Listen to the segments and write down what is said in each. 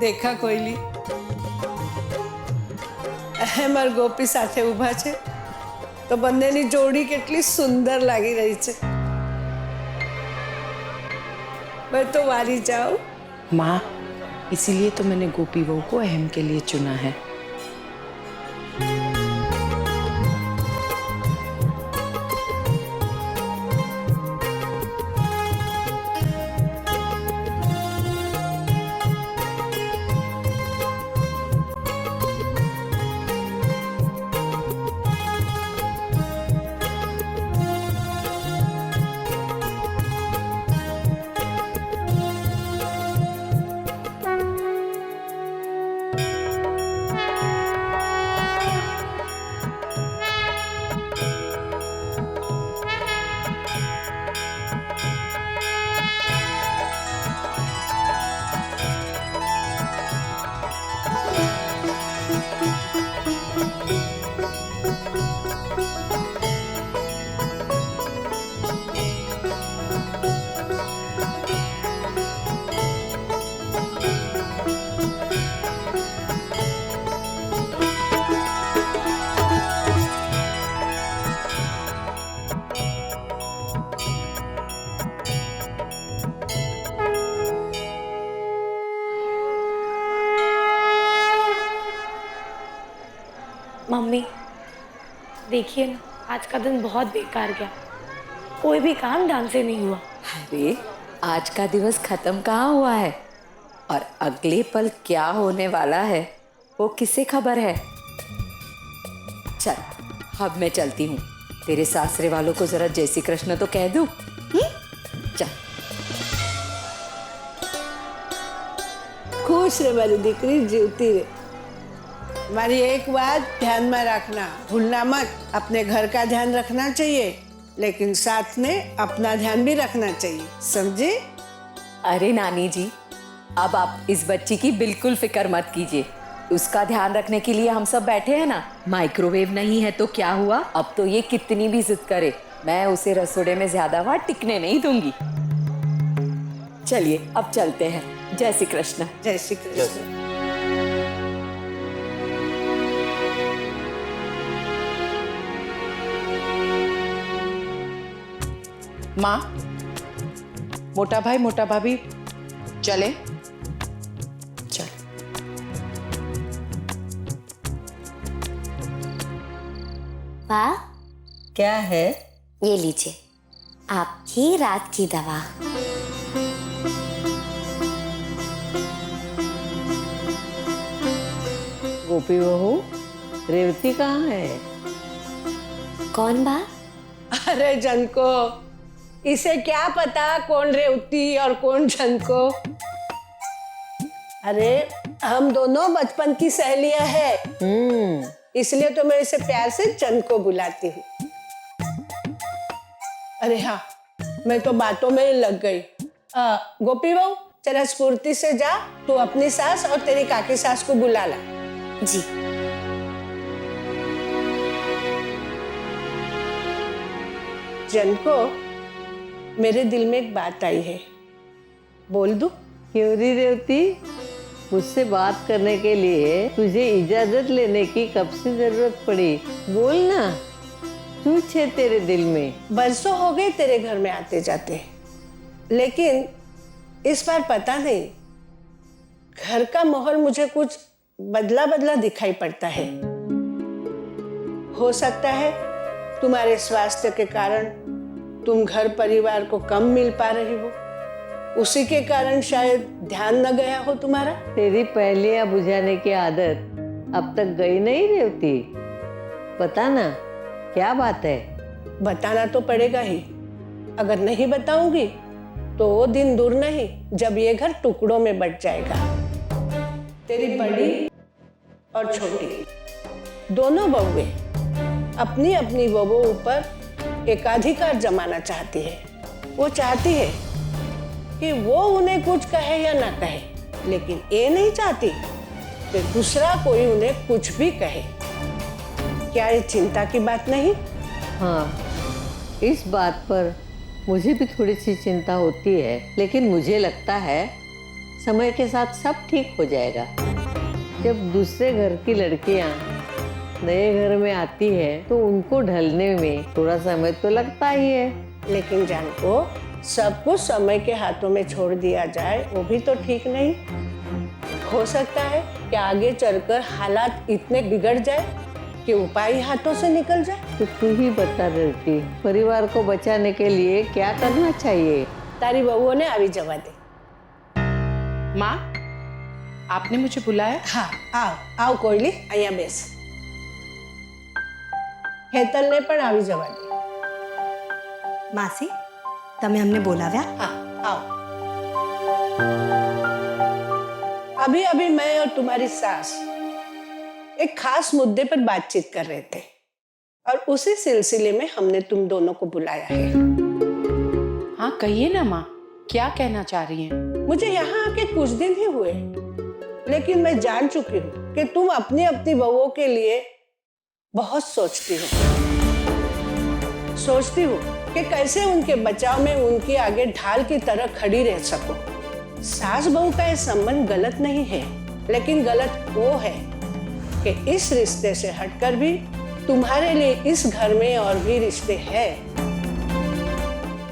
देखा कोयली, અહેમ और ગોપી સાથે ઊભા છે તો બંનેની જોડી કેટલી સુંદર લાગી રહી છે। मैं तो वारी जाऊं। माँ, इसीलिए तो मैंने गोपी बहू को अहम के लिए चुना है। मम्मी देखिए ना, आज का दिन बहुत बेकार गया। कोई भी काम ढंग से नहीं हुआ। अरे आज का दिवस खत्म कहाँ हुआ है और अगले पल क्या होने वाला है वो किसे खबर है। चल अब मैं चलती हूँ, तेरे सासरे वालों को जरा जय श्री कृष्ण तो कह दूँ। चल। खुश रे मारी दीकरी, जीवती रे। मारी एक बात ध्यान में रखना, भूलना मत। अपने घर का ध्यान रखना चाहिए, लेकिन साथ में अपना ध्यान भी रखना चाहिए, समझे? अरे नानी जी, अब आप इस बच्ची की बिल्कुल फिक्र मत कीजिए। उसका ध्यान रखने के लिए हम सब बैठे हैं ना। माइक्रोवेव नहीं है तो क्या हुआ, अब तो ये कितनी भी जिद करे, मैं उसे रसोड़े में ज्यादा बार टिकने नहीं दूंगी। चलिए अब चलते हैं। जय श्री कृष्ण। जय श्री कृष्ण। माँ, मोटा भाई मोटा भाभी चले। चल। वाह, क्या है? ये लीजिए आपकी रात की दवा। गोपी बहू, रेवती कहाँ है? कौन बा? अरे जनको, इसे क्या पता कौन रेवती और कौन जनको। अरे हम दोनों बचपन की सहेलियां हैं, इसलिए तो मैं इसे प्यार से जनको बुलाती हूँ। अरे हाँ, मैं तो बातों में ही लग गई। गोपी बहू जरा स्फूर्ति से जा, तू अपनी सास और तेरी काकी सास को बुला ला। जी। जनको, मेरे दिल में एक बात आई है, बोल दूं? क्यों री रेवती, मुझसे बात करने के लिए तुझे इजाजत लेने की कब से जरूरत पड़ी? बोल ना, कुछ है तेरे दिल में? बरसों हो गए तेरे घर में आते जाते, लेकिन इस बार पता नहीं, घर का माहौल मुझे कुछ बदला बदला दिखाई पड़ता है। हो सकता है तुम्हारे स्वास्थ्य के कारण तुम घर परिवार को कम मिल पा रही हो, उसी के कारण शायद ध्यान न गया हो तुम्हारा। तेरी पहेलियां बुझाने की आदत अब तक गई नहीं रेवती? बता ना, क्या बात है? बताना तो पड़ेगा ही। अगर नहीं बताऊंगी तो वो दिन दूर नहीं जब ये घर टुकड़ों में बट जाएगा। तेरी बड़ी और छोटी दोनों बहुएं अपनी अपनी बहुओं पर एकाधिकार जमाना चाहती है। वो चाहती है कि वो उन्हें कुछ कहे या ना कहे, लेकिन ये नहीं चाहती कि दूसरा कोई उन्हें कुछ भी कहे। क्या ये चिंता की बात नहीं? हाँ, इस बात पर मुझे भी थोड़ी सी चिंता होती है, लेकिन मुझे लगता है समय के साथ सब ठीक हो जाएगा। जब दूसरे घर की लड़कियां नए घर में आती है तो उनको ढलने में थोड़ा समय तो लगता ही है। लेकिन जानको सब कुछ समय के हाथों में छोड़ दिया जाए वो भी तो ठीक नहीं। हो सकता है कि आगे चलकर हालात इतने बिगड़ जाए कि उपाय हाथों से निकल जाए। तो तू ही बता लड़की, परिवार को बचाने के लिए क्या करना चाहिए? तारी बहुओं ने આવી જવા દે। माँ, आपने मुझे बुलाया? હા, આવ કોયલી, અહીંયા બેસ। હેતલને પણ આવી જવા દે। માસી, તમે અમને બોલાવ્યા? हाँ, आओ। अभी अभी मैं और तुम्हारी सास एक खास मुद्दे पर बातचीत कर रहे थे और उसी सिलसिले में हमने तुम दोनों को बुलाया है। हाँ कहिए ना माँ, क्या कहना चाह रही हैं? मुझे यहाँ आके कुछ दिन ही हुए, लेकिन मैं जान चुकी हूँ कि तुम अपनी अपनी बहुओं के लिए बहुत सोचती हो कि कैसे उनके बचाव में उनकी आगे ढाल की तरह खड़ी रह सको। सास बहू का ये संबंध गलत नहीं है, लेकिन गलत वो है कि इस रिश्ते से हटकर भी तुम्हारे लिए इस घर में और भी रिश्ते हैं,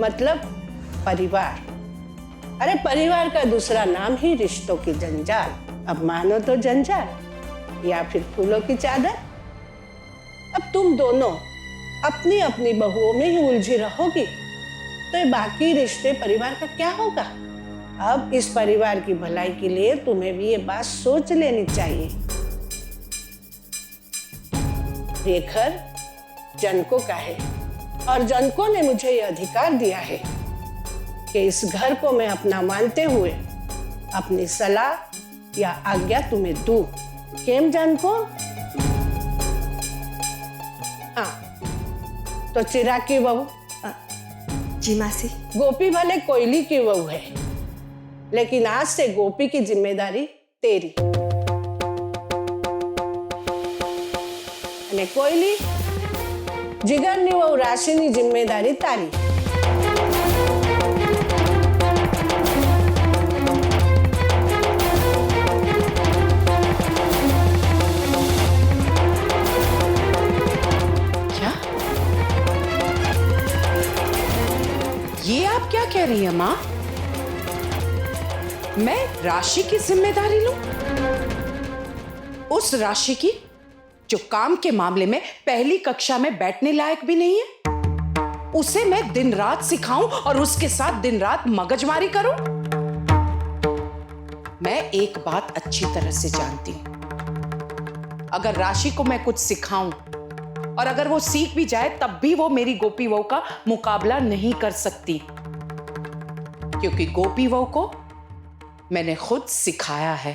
मतलब परिवार। अरे परिवार का दूसरा नाम ही रिश्तों की जंजाल। अब मानो तो जंजाल या फिर फूलों की चादर। अब तुम दोनों अपनी अपनी बहुओं में ही उलझी रहोगी तो ये बाकी रिश्ते परिवार का क्या होगा? अब इस परिवार की भलाई के लिए तुम्हें भी ये बात सोच लेनी चाहिए। ये घर जनको का है और जनको ने मुझे ये अधिकार दिया है कि इस घर को मैं अपना मानते हुए अपनी सलाह या आज्ञा तुम्हें दूं। केम जनको? हाँ, तो चिराग की बहू जी मासी। गोपी भले कोयली की बहू है, लेकिन आज से गोपी की जिम्मेदारी तेरी। અને કોયલી જીગરની વહુ રાશિની जिम्मेदारी तारी। क्या? ये आप क्या कह रही हैं माँ? मैं राशि की जिम्मेदारी लूं? उस राशि की जो काम के मामले में पहली कक्षा में बैठने लायक भी नहीं है? उसे मैं दिन रात सिखाऊं और उसके साथ दिन रात मगजमारी करूं? मैं एक बात अच्छी तरह से जानती हूं, अगर राशि को मैं कुछ सिखाऊं और अगर वो सीख भी जाए तब भी वो मेरी गोपी बहू का मुकाबला नहीं कर सकती, क्योंकि गोपी बहू को मैंने खुद सिखाया है।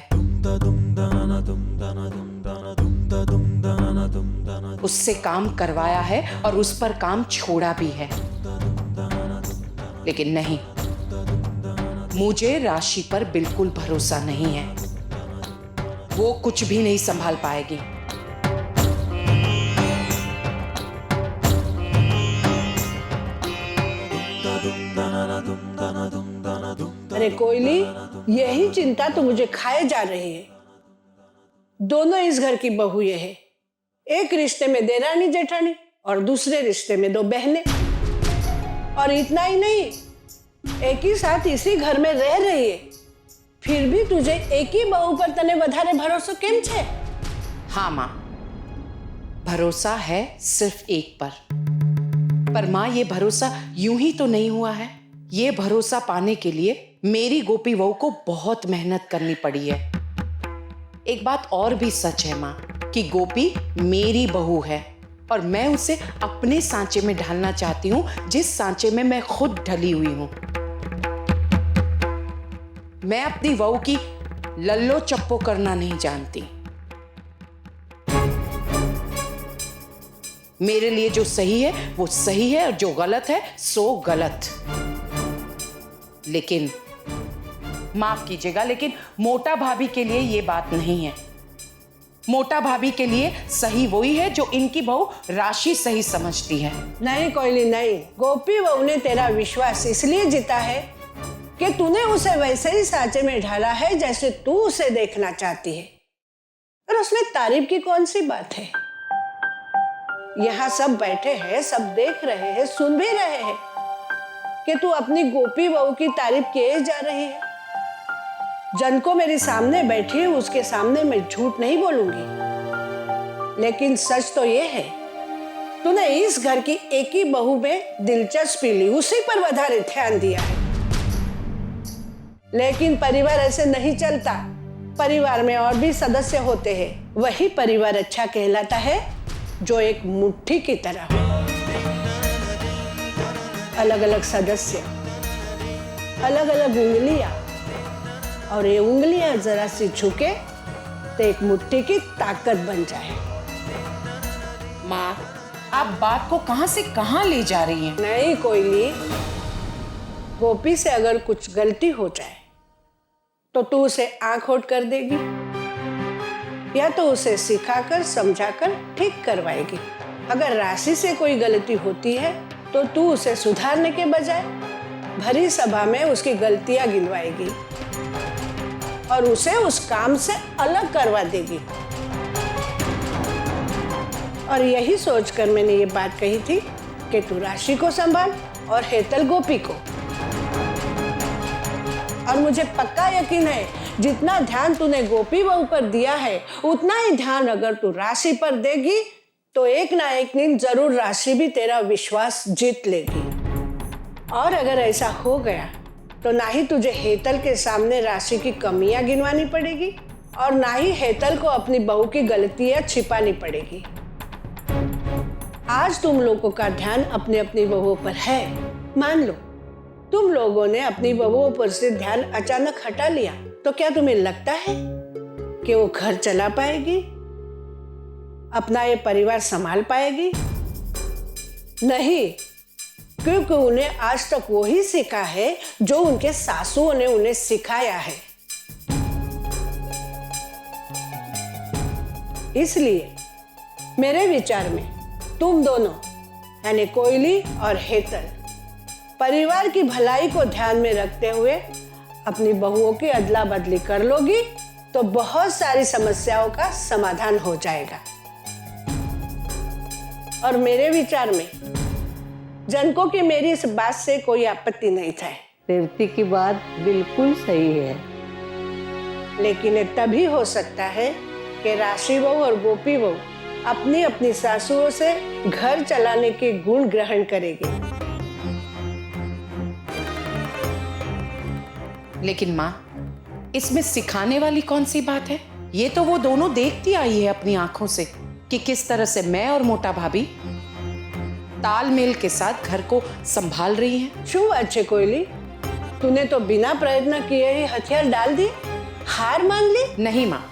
उससे काम करवाया है और उस पर काम छोड़ा भी है। लेकिन नहीं, मुझे राशि पर बिल्कुल भरोसा नहीं है। वो कुछ भी नहीं संभाल पाएगी। अरे कोयली, यही चिंता तो मुझे खाए जा रही है। दोनों इस घर की बहुएं हैं, एक रिश्ते में देरानी जेठानी और दूसरे रिश्ते में दो बहनें। और इतना ही नहीं, एक ही साथ इसी घर में रह रही है, फिर भी तुझे एक ही बहू पर तने વધારે भरोसा केम छे? हाँ माँ, भरोसा है सिर्फ एक पर माँ ये भरोसा यूं ही तो नहीं हुआ है। ये भरोसा पाने के लिए मेरी गोपी बहू को बहुत मेहनत करनी पड़ी है। एक बात और भी सच है माँ कि गोपी मेरी बहू है और मैं उसे अपने सांचे में ढालना चाहती हूँ, जिस सांचे में मैं खुद ढली हुई हूँ। मैं अपनी बहू की लल्लो चप्पो करना नहीं जानती। मेरे लिए जो सही है वो सही है और जो गलत है सो गलत। लेकिन माफ कीजिएगा, लेकिन मोटा भाभी के लिए ये बात नहीं है। मोटा भाभी के लिए सही वही है जो इनकी बहू राशि सही समझती है। नहीं कोयली नहीं, गोपी बहू ने तेरा विश्वास इसलिए जीता है कि तूने उसे वैसे ही सांचे में ढाला है जैसे तू उसे देखना चाहती है। और उसमें तारीफ की कौन सी बात है? यहाँ सब बैठे हैं, सब देख रहे हैं, सुन भी रहे हैं कि तू अपनी गोपी बहू की तारीफ किए जा रही है। जन को मेरे सामने बैठी है, उसके सामने मैं झूठ नहीं बोलूंगी, लेकिन सच तो ये है तूने इस घर की एक ही बहू में दिलचस्पी ली, उसी पर વધારે ध्यान दिया है। लेकिन परिवार ऐसे नहीं चलता। परिवार में और भी सदस्य होते हैं, वही परिवार अच्छा कहलाता है जो एक मुट्ठी की तरह हो। अलग अलग सदस्य, अलग अलग उंगलियां, और ये उंगलियां जरा सी झुके तो एक मुट्ठी की ताकत बन जाए। माँ, आप बात को कहां से कहां ले जा रही हैं? नहीं कोयली, गोपी से अगर कुछ गलती हो जाए तो तू उसे आंख होट कर देगी या तो उसे सिखाकर समझाकर ठीक करवाएगी। अगर राशि से कोई गलती होती है तो तू उसे सुधारने के बजाय भरी सभा में उसकी गलतियां गिनवाएगी और उसे उस काम से अलग करवा देगी। और यही सोचकर मैंने ये बात कही थी कि तू राशि को संभाल और हेतल गोपी को। और मुझे पक्का यकीन है जितना ध्यान तूने गोपी बहू पर दिया है उतना ही ध्यान अगर तू राशि पर देगी तो एक ना एक दिन जरूर राशि भी तेरा विश्वास जीत लेगी। और अगर ऐसा हो गया तो ना ही तुझे हेतल के सामने राशि की कमियां गिनवानी पड़ेगी और ना ही हेतल को अपनी बहू की गलतियां छिपानी पड़ेगी। आज तुम लोगों का ध्यान अपनी अपनी बहुओं पर है, मान लो। तुम लोगों ने अपनी बहुओं पर से ध्यान अचानक हटा लिया तो क्या तुम्हें लगता है कि वो घर चला पाएगी, अपना ये परिवार संभाल पाएगी? नहीं, क्योंकि उन्हें आज तक वही सीखा है जो उनके सासुओं ने उन्हें सिखाया है। इसलिए मेरे विचार में तुम दोनों यानी कोयली और हेतल परिवार की भलाई को ध्यान में रखते हुए अपनी बहुओं की अदला बदली कर लोगी तो बहुत सारी समस्याओं का समाधान हो जाएगा। और मेरे विचार में जनकों की मेरी इस बात से कोई आपत्ति नहीं था। रेवती की बात बिल्कुल सही है, लेकिन ये तभी हो सकता है कि राशि बहू और गोपी बहू अपनी अपनी सासुओं से घर चलाने के गुण ग्रहण करेगी। लेकिन माँ, इसमें सिखाने वाली कौन सी बात है? ये तो वो दोनों देखती आई है अपनी आंखों से कि किस तरह से मैं और मोटा भाभी तालमेल के साथ घर को संभाल रही हैं। शू अच्छे कोयली, तूने तो बिना प्रयत्न किए ही हथियार डाल दिए, हार मान ली? नहीं माँ,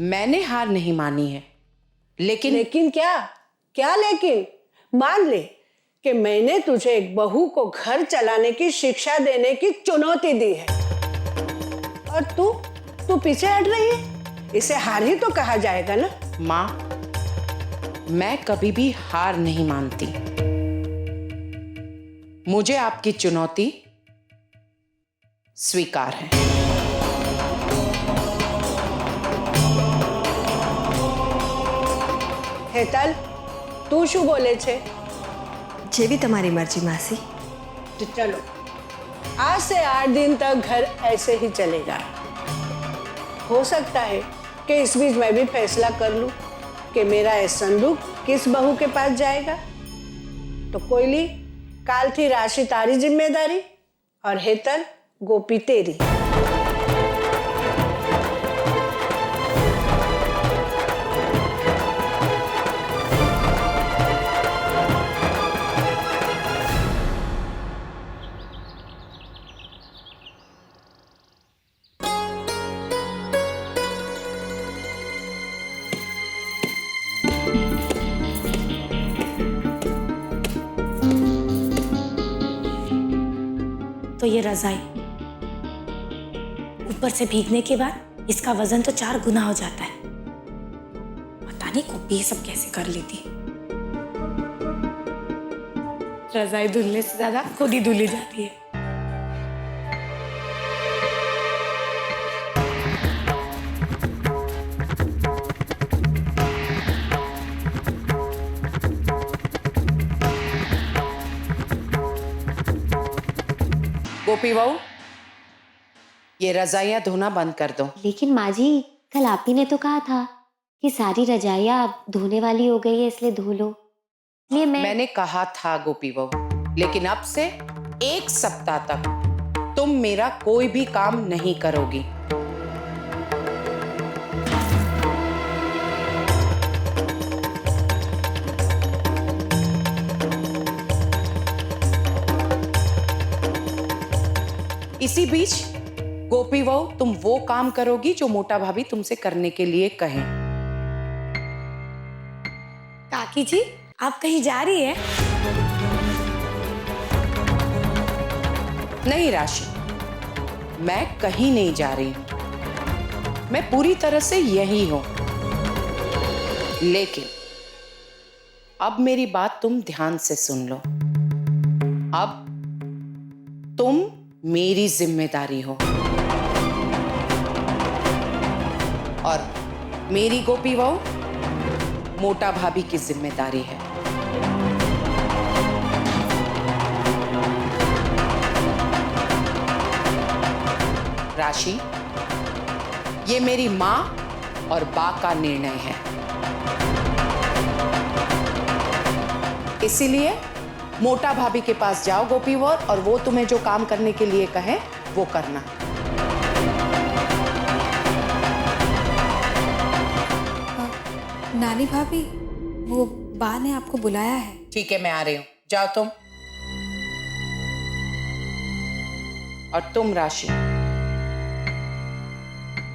मैंने हार नहीं मानी है, लेकिन क्या? क्या लेकिन? मान ले कि मैंने तुझे एक बहू को घर चलाने की शिक्षा देने की चुनौती दी है और तू पीछे हट रही है। इसे हार ही तो कहा जाएगा ना। माँ, मैं कभी भी हार नहीं मानती। मुझे आपकी चुनौती स्वीकार है। हेतल, तू शू बोले छे? जेवी तुम्हारी मर्जी मासी। तो चलो, आज से 8 दिन तक घर ऐसे ही चलेगा। हो सकता है कि इस बीच मैं भी फैसला कर लूं कि मेरा ये संदूक किस बहू के पास जाएगा। तो कोयली, काल थी राशि तारी जिम्मेदारी और हेतल गोपी तेरी। तो ये रजाई ऊपर से भीगने के बाद इसका वजन तो 4 गुना हो जाता है। पता नहीं गोपी ये सब कैसे कर लेती। रजाई धुलने से ज्यादा खुद ही धुली जाती है। गोपी बहू, ये रजाइयां धोना बंद कर दो। लेकिन माँ जी, कल आप ही ने तो कहा था कि सारी रजाइयाँ धोने वाली हो गई है, इसलिए धो लो। ये मैंने कहा था गोपी बहू, लेकिन अब से 1 सप्ताह तक तुम मेरा कोई भी काम नहीं करोगी। इसी बीच गोपी बहू, तुम वो काम करोगी जो मोटा भाभी तुमसे करने के लिए कहें। काकी जी, आप कहीं जा रही है? नहीं राशि, मैं कहीं नहीं जा रही हूं। मैं पूरी तरह से यही हूं। लेकिन अब मेरी बात तुम ध्यान से सुन लो। अब तुम मेरी जिम्मेदारी हो और मेरी गोपी बहू मोटा भाभी की जिम्मेदारी है। राशि, ये मेरी मां और बा का निर्णय है, इसीलिए मोटा भाभी के पास जाओ गोपी बहू, और वो तुम्हें जो काम करने के लिए कहे वो करना। नानी भाभी, वो बा ने आपको बुलाया है। ठीक है, मैं आ रही हूं, जाओ तुम। और तुम राशि,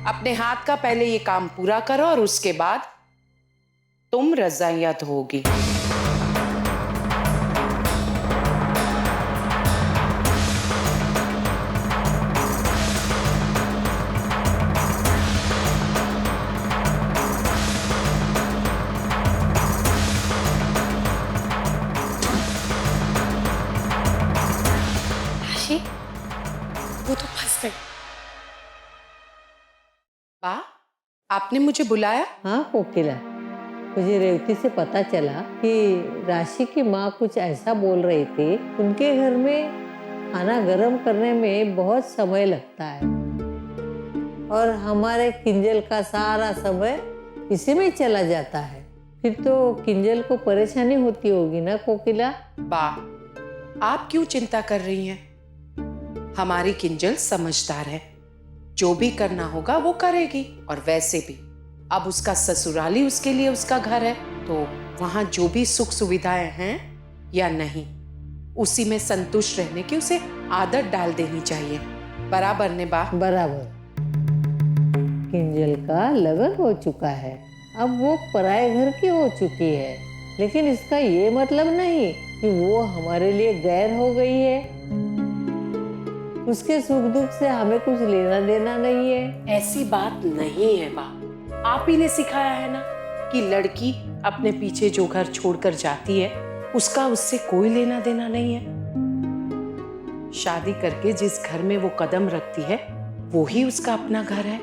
अपने हाथ का पहले ये काम पूरा करो और उसके बाद तुम रजाइयां धोगी। राशि, वो तो फंस गई। बा, आपने मुझे बुलाया? हाँ कोकिला, मुझे रेवती से पता चला कि राशि की माँ कुछ ऐसा बोल रही थी। उनके घर में खाना गर्म करने में बहुत समय लगता है और हमारे किंजल का सारा समय इसी में चला जाता है। फिर तो किंजल को परेशानी होती होगी ना कोकिला? बा, आप क्यों चिंता कर रही हैं? हमारी किंजल समझदार है, जो भी करना होगा वो करेगी। और वैसे भी अब उसका ससुराली उसके लिए उसका घर है, तो वहां जो भी सुख सुविधाएं हैं या नहीं, उसी में संतुष्ट रहने की उसे आदत डाल देनी चाहिए। बराबर ने बा? बराबर। किंजल का लगन हो चुका है, अब वो पराये घर की हो चुकी है, लेकिन इसका ये मतलब नहीं कि वो हमारे लिए गैर हो गई है। उसके सुख दुख से हमें कुछ लेना देना नहीं है। ऐसी बात नहीं है बा, आप ही ने सिखाया है ना कि लड़की अपने पीछे जो घर छोड़कर जाती है उसका उससे कोई लेना देना नहीं है। शादी करके जिस घर में वो कदम रखती है वो ही उसका अपना घर है,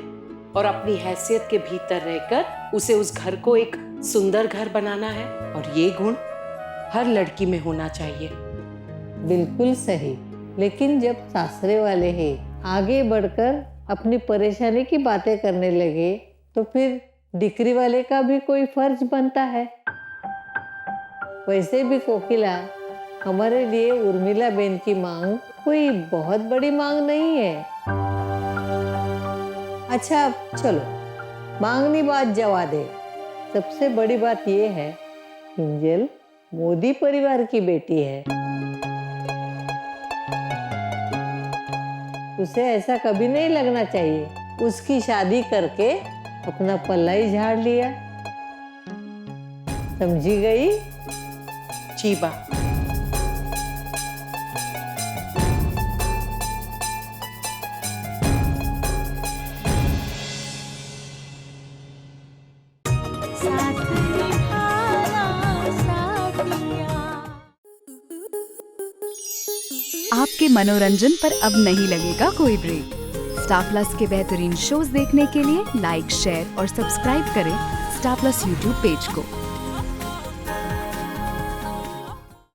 और अपनी हैसियत के भीतर रहकर उसे उस घर को एक सुंदर घर बनाना है, और ये गुण हर लड़की में होना चाहिए। बिल्कुल सही, लेकिन जब सासरे वाले ही आगे बढ़कर अपनी परेशानी की बातें करने लगे तो फिर डिकरी वाले का भी कोई फर्ज बनता है। वैसे भी कोकिला, हमारे लिए उर्मिला बेन की मांग कोई बहुत बड़ी मांग नहीं है। अच्छा चलो, मांगनी बात जवा दे। सबसे बड़ी बात यह है, किंजल मोदी परिवार की बेटी है। उसे ऐसा कभी नहीं लगना चाहिए उसकी शादी करके अपना पल्ला ही झाड़ लिया। समझी गई? जी बा। आपके मनोरंजन पर अब नहीं लगेगा कोई ब्रेक। स्टार प्लस के बेहतरीन शोज देखने के लिए लाइक, शेयर और सब्सक्राइब करें स्टार प्लस यूट्यूब पेज को।